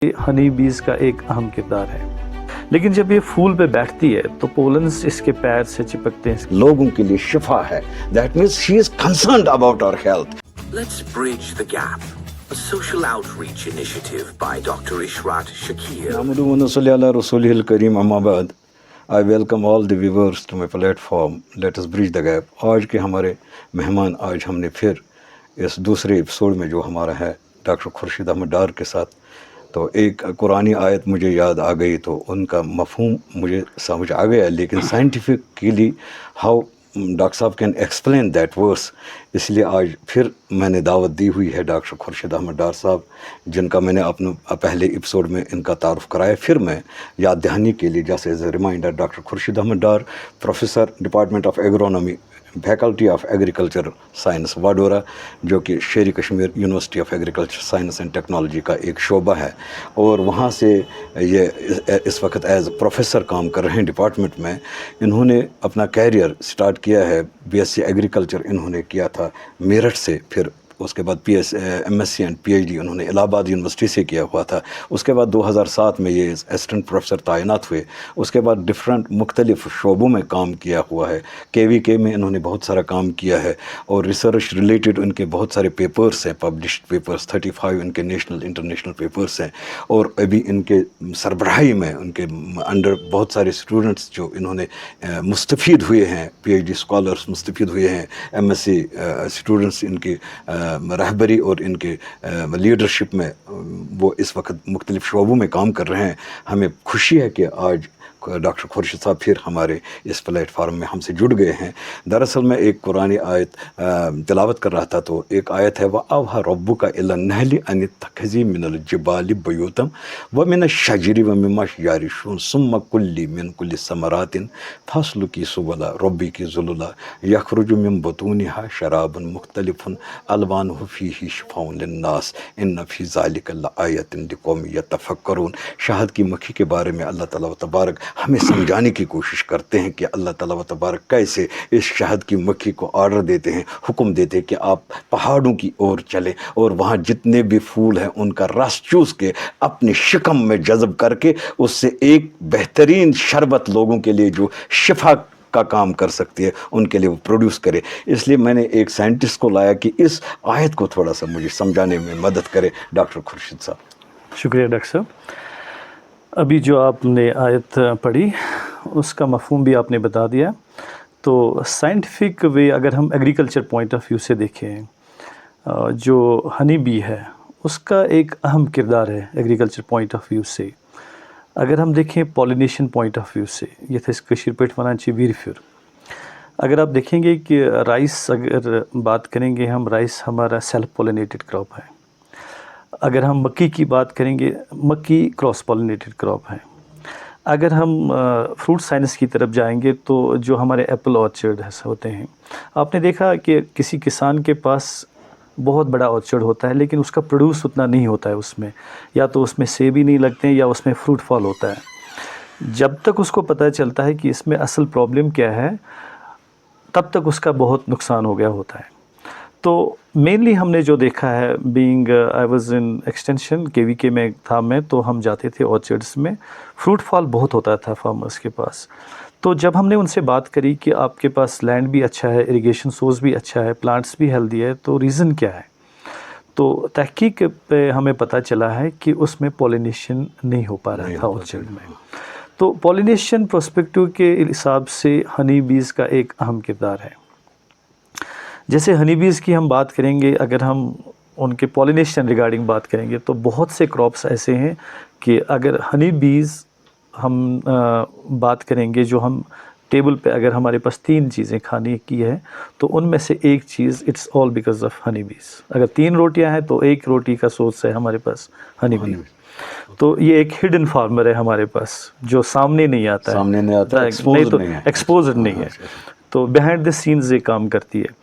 हनी बीज का एक अहम किरदार है, लेकिन जब ये फूल पे बैठती है तो पोलन्स इसके पैर से चिपकते हैं। लोगों के लिए शिफा है। That means she is concerned about our health. Let's bridge the gap. A social outreach initiative by Dr. Ishrat Shakir. Nahmaduhu wa nusalli ala rasulihil kareem, amma ba'd. I welcome all the viewers to my platform. Let us bridge the gap. आज के हमारे मेहमान, आज हमने फिर इस दूसरे episode में जो हमारा है डॉक्टर खुर्शीद अहमद डार के साथ, तो एक कुरानी आयत मुझे याद आ गई, तो उनका मफहूम मुझे समझ आ गया, लेकिन साइंटिफिकली हाउ डॉक्टर साहब कैन एक्सप्लेन दैट वर्स, इसलिए आज फिर मैंने दावत दी हुई है डॉक्टर खुर्शीद अहमद डार साहब, जिनका मैंने अपने पहले एपिसोड में इनका तारुफ कराया। फिर मैं याद दहानी के लिए, जैसे as a reminder, doctor Khurshid Ahmad Dar, professor department of agronomy, faculty of agriculture science Wadura, जो कि Sher Kashmir university of agriculture science and technology का एक शोबा है, और वहाँ से ये इस वक्त एज प्रोफेसर काम कर रहे हैं डिपार्टमेंट में। इन्होंने अपना कैरियर स्टार्ट किया है, बीएससी एग्रीकल्चर इन्होंने किया था मेरठ से, फिर उसके बाद एमएससी एंड पीएचडी उन्होंने इलाहाबाद यूनिवर्सिटी से किया हुआ था। उसके बाद 2007 में ये असिस्टेंट प्रोफेसर तैनात हुए। उसके बाद डिफरेंट मुख्तलिफ शोबों में काम किया हुआ है। केवीके में इन्होंने बहुत सारा काम किया है, और रिसर्च रिलेटेड उनके बहुत सारे पेपर्स हैं, पब्लिश्ड पेपर्स 35 इनके नेशनल इंटरनेशनल पेपर्स हैं, और अभी इनके सरबराही में उनके अंडर बहुत सारे स्टूडेंट्स जो इन्होंने मुस्तफ़ीद हुए हैं, पीएचडी स्कॉलर्स मुस्तफ़ीद हुए हैं, एमएससी स्टूडेंट्स इनकी रहबरी और इनके लीडरशिप में वो इस वक्त मुख्तलिफ शोबों में काम कर रहे हैं। हमें खुशी है कि आज डॉक्टर खुर्शीद साहब फिर हमारे इस प्लेटफार्म में हमसे जुड़ गए हैं। दरअसल मैं एक कुरानी आयत तिलावत कर रहा था, तो एक आयत है, व अवहा रब्बुका इला नहली अन तखज़ी मिनल जिबाली बयूतम व मिन शजरी व मिम्मा यारिशून सुम्मा कुल्ली मिन कुल्ली समरातिन फस्लुकी सुबला रब्बी की ज़ुलुला यखरुजु मिन बतूनिहा शराबुन मुख्तलिफुन अलवानुहु फीही शिफाउन लिन्नास इन्न फी ज़ालिका लआयतिन लिक़ौमिन यतफ़क्करून। शहद की मक्खी के बारे में अल्लाह ताला व तबारक हमें समझाने की कोशिश करते हैं कि अल्लाह ताला व तबारक कैसे इस शहद की मक्खी को ऑर्डर देते हैं, हुक्म देते हैं कि आप पहाड़ों की ओर चलें, और वहाँ जितने भी फूल हैं उनका रस चूस के अपने शिकम में जज़ब करके उससे एक बेहतरीन शरबत लोगों के लिए जो शिफा का काम कर सकती है, उनके लिए वो प्रोड्यूस करे। इसलिए मैंने एक साइंटिस्ट को लाया कि इस आयत को थोड़ा सा मुझे समझाने में मदद करे डॉक्टर खुर्शीद साहब। शुक्रिया डॉक्टर साहब। अभी जो आपने आयत पढ़ी उसका मफहूम भी आपने बता दिया। तो साइंटिफिक वे अगर हम एग्रीकल्चर पॉइंट ऑफ व्यू से देखें, जो हनी बी है उसका एक अहम किरदार है एग्रीकल्चर पॉइंट ऑफ व्यू से। अगर हम देखें पॉलिनेशन पॉइंट ऑफ व्यू से, ये थे कशीर पेट वनाची वीरफ्यूर। अगर आप देखेंगे कि राइस, अगर बात करेंगे हम, राइस हमारा सेल्फ पॉलिनेटेड क्रॉप है। अगर हम मक्की की बात करेंगे, मक्की क्रॉस पॉलिनेटेड क्रॉप है। अगर हम फ्रूट साइंस की तरफ जाएंगे तो जो हमारे एप्पल ऑर्चर्ड होते हैं, आपने देखा कि किसी किसान के पास बहुत बड़ा ऑर्चर्ड होता है, लेकिन उसका प्रोड्यूस उतना नहीं होता है उसमें, या तो उसमें सेब ही नहीं लगते हैं या उसमें फ्रूट फॉल होता है। जब तक उसको पता चलता है कि इसमें असल प्रॉब्लम क्या है, तब तक उसका बहुत नुकसान हो गया होता है। तो मेनली हमने जो देखा है, being I was in extension KVK में था मैं, तो हम जाते थे ऑर्चर्ड्स में, फ्रूट फॉल बहुत होता था फार्मर्स के पास। तो जब हमने उनसे बात करी कि आपके पास लैंड भी अच्छा है, इरिगेशन सोर्स भी अच्छा है, प्लांट्स भी हेल्दी है, तो रीज़न क्या है? तो तहकीक पे हमें पता चला है कि उसमें पॉलिनेशन नहीं हो पा रहा था ऑर्चर्ड में। तो पॉलिनेशन पर्सपेक्टिव के हिसाब से हनी बीज़ का एक अहम किरदार है। जैसे हनी बीज़ की हम बात करेंगे, अगर हम उनके पॉलिनेशन रिगार्डिंग बात करेंगे, तो बहुत से क्रॉप्स ऐसे हैं कि अगर हनी बीज़ हम बात करेंगे, जो हम टेबल पे अगर हमारे पास 3 चीज़ें खाने की है, तो उनमें से एक चीज़ it's all because of honey bees. अगर 3 रोटियां हैं तो एक रोटी का सोर्स है हमारे पास हनी बी। तो ये एक हिडन फार्मर है हमारे पास, जो सामने नहीं आता है, नहीं तो एक्सपोज्ड नहीं है, तो बिहाइंड द सीन्स ये काम करती है।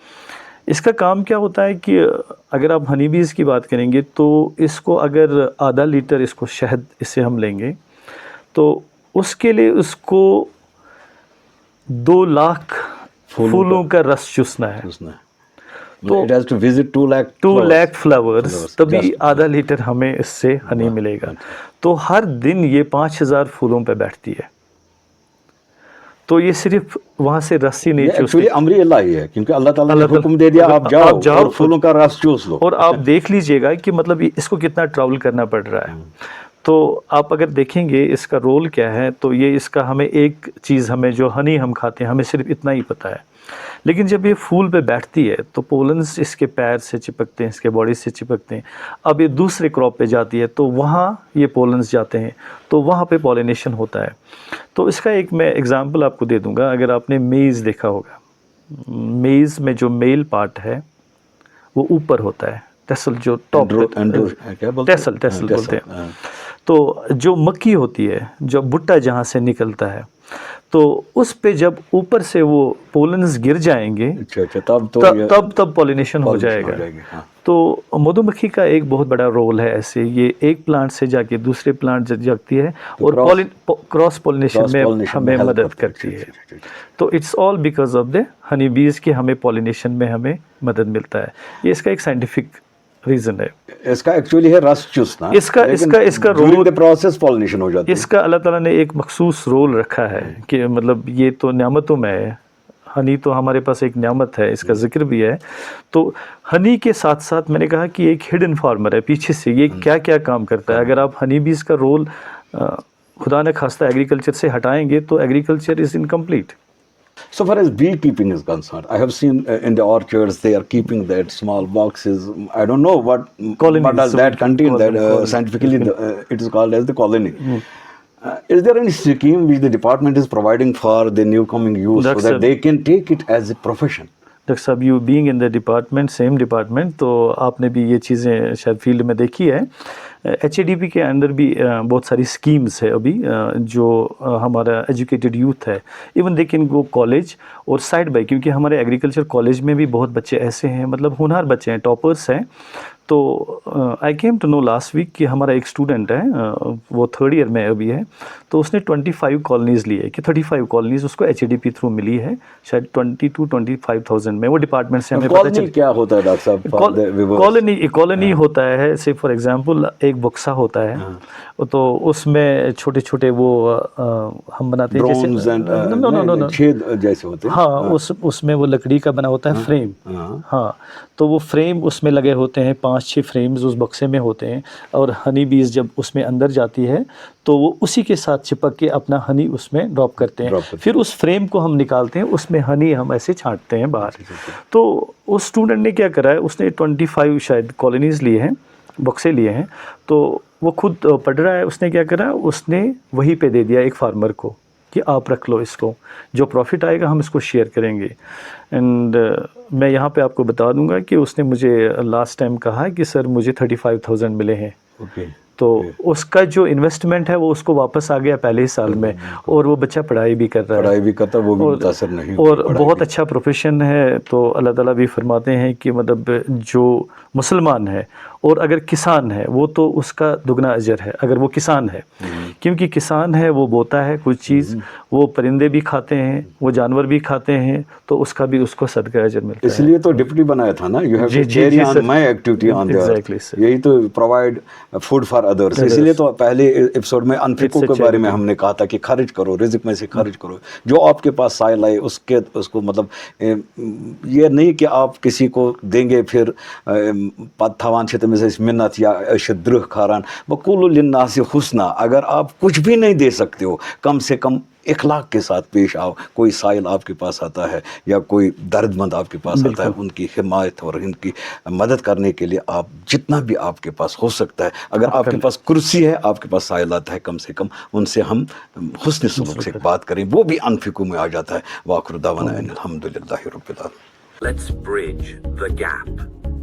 इसका काम क्या होता है कि अगर आप हनी बीज़ की बात करेंगे, तो इसको अगर आधा लीटर इसको शहद इससे हम लेंगे, तो उसके लिए उसको 2 लाख फूलों का रस चूसना है। तो it has to visit 2 lakh 2 flowers. Lakh flowers, Flowers, तभी just- आधा लीटर हमें इससे हनी मिलेगा। तो हर दिन ये 5000 फूलों पे बैठती है। तो ये सिर्फ वहाँ से रस्सी नहीं ये चूसती, एक्चुअली अमरी अल्लाह ही है, क्योंकि अल्लाह ताला ने अल्लाह ताला- हुक्म दे दिया आप जाओ आप जाओ और फूलों का रस चूस लो। और आप देख लीजिएगा कि मतलब इसको कितना ट्रैवल करना पड़ रहा है। तो आप अगर देखेंगे इसका रोल क्या है, तो ये इसका हमें एक चीज़, हमें जो हनी हम खाते हैं हमें सिर्फ इतना ही पता है, लेकिन जब ये फूल पे बैठती है तो पोलन्स इसके पैर से चिपकते हैं, इसके बॉडी से चिपकते हैं। अब ये दूसरे क्रॉप पे जाती है तो वहाँ ये पोलन्स जाते हैं, तो वहाँ पे पॉलिनेशन होता है। तो इसका एक मैं एग्जांपल आपको दे दूंगा। अगर आपने मेज़ देखा होगा, मेज़ में जो मेल पार्ट है वो ऊपर होता है, टेसल जो टॉप क्या बोलते हैं? टेसल हाँ, बोलते हैं। हाँ। तो जो मक्की होती है, जो भुट्टा जहाँ से निकलता है, तो उस पे जब ऊपर से वो पोलन्स गिर जाएंगे अच्छा तब तो ये तब पॉलिनेशन हो pollination जाएगा। हो जाएगी, हाँ। तो मधुमक्खी का एक बहुत बड़ा रोल है ऐसे, ये एक प्लांट से जाके दूसरे प्लांट जाती है और क्रॉस पॉलिनेशन में हमें help मदद करती है। तो it's all because of the honey बीज के हमें पॉलिनेशन में हमें मदद मिलता है। ये इसका एक साइंटिफिक रीज़न है। इसका एक्चुअली है रस चूसना, इसका ड्यूरिंग द प्रोसेस पॉलिनेशन हो जाती है। इसका अल्लाह ताला ने एक मखसूस रोल रखा है कि मतलब ये तो नेमतों में है, हनी तो हमारे पास एक नेमत है, इसका जिक्र भी है। तो हनी के साथ साथ मैंने कहा कि एक हिडन फार्मर है पीछे से, ये क्या क्या काम करता है। अगर आप हनी बीज का रोल खुदा न खास्ता एग्रीकल्चर से हटाएंगे तो agriculture is incomplete. So far as beekeeping is concerned, I have seen in the orchards they are keeping that small boxes. I don't know what does that contain. Scientifically it is called as the colony. Is there any scheme which the department is providing for the new coming youth so that they can take it as a profession? Doctor साहब, you being in the department, same department, तो आपने भी ये चीज़ें शायद field में देखी है। HADP के अंदर भी बहुत सारी स्कीम्स है अभी, जो हमारा एजुकेटेड यूथ है, even they can go college और साइड बाय, क्योंकि हमारे एग्रीकल्चर कॉलेज में भी बहुत बच्चे ऐसे हैं, मतलब होनहार बच्चे हैं, टॉपर्स हैं। तो I came to know last week कि हमारा एक स्टूडेंट है, वो 3rd ईयर में अभी है, तो उसने 25 कॉलोनीज़ लिए कि 35 कॉलोनीज़ उसको HADP थ्रू मिली है, शायद 22-25,000 में। वो डिपार्टमेंट से हमें पता चला। क्या होता है डॉक्टर साहब? कॉलोनी होता है, से फॉर एग्जांपल एक बक्सा होता है, तो उसमें छोटे छोटे वो हम बनाते हैं जैसे छेद जैसे होते हैं। हाँ, उसमें वो लकड़ी का बना होता है फ्रेम। हाँ, तो वो फ्रेम उसमें लगे होते हैं, 5-6 फ्रेम्स उस बक्से में होते हैं, और हनी बीज जब उसमें अंदर जाती है तो वो उसी के साथ चिपक के अपना हनी उसमें ड्रॉप करते हैं। फिर उस फ्रेम को हम निकालते हैं, उसमें हनी हम ऐसे छांटते हैं बाहर। तो उस स्टूडेंट ने क्या करा है, उसने 25 शायद कॉलोनीज़ लिए हैं, बक्से लिए हैं, तो वो खुद पढ़ रहा है। उसने क्या करा, उसने वहीं पे दे दिया एक फार्मर को कि आप रख लो इसको, जो प्रॉफिट आएगा हम इसको शेयर करेंगे। एंड मैं यहाँ पे आपको बता दूंगा कि उसने मुझे लास्ट टाइम कहा कि सर मुझे 35,000 मिले हैं। तो उसका जो इन्वेस्टमेंट है वो उसको वापस आ गया पहले ही साल में, और वो बच्चा पढ़ाई भी कर रहा है, वो भी मुतासर नहीं, और बहुत अच्छा प्रोफेशन है। तो अल्लाह ताला भी फरमाते हैं कि मतलब जो मुसलमान है और अगर किसान है वो तो उसका दुगना अजर है, अगर वो किसान है, क्योंकि किसान है वो बोता है कुछ चीज़, वो परिंदे भी खाते हैं, वो जानवर भी खाते हैं, तो उसका भी उसको सदका अजर मिलता है। इसलिए तो डिप्टी बनाया था ना, you have to carry on my activity on the, यही तो प्रोवाइड फूड फॉर अदर्स। इसलिए तो पहले एपिसोड में अनफिकों के बारे में हमने कहा था कि खर्च करो, रिज़्क में से खर्च करो, जो आपके पास साइल आए उसको मतलब ये नहीं कि आप किसी को देंगे फिर पत्थावान क्षेत्र में से मिन्नत या अशद्रुह खारान बकुल लिन्नास हुस्ना। अगर आप कुछ भी नहीं दे सकते हो, कम से कम इखलाक के साथ पेश आओ। कोई साइल आपके पास आता है या कोई दर्दमंद आपके पास आता है, उनकी हिमायत और उनकी मदद करने के लिए आप जितना भी आपके पास हो सकता है, अगर आपके पास कुर्सी है, आपके पास साइल आता है, कम से कम उनसे हम हुस्न सुलूक से बात करें, वो भी अनफिकू में आ जाता है। वाखिर दावाना अल्हम्दुलिल्लाहि रब्बिल आलमीन। Let's bridge the gap.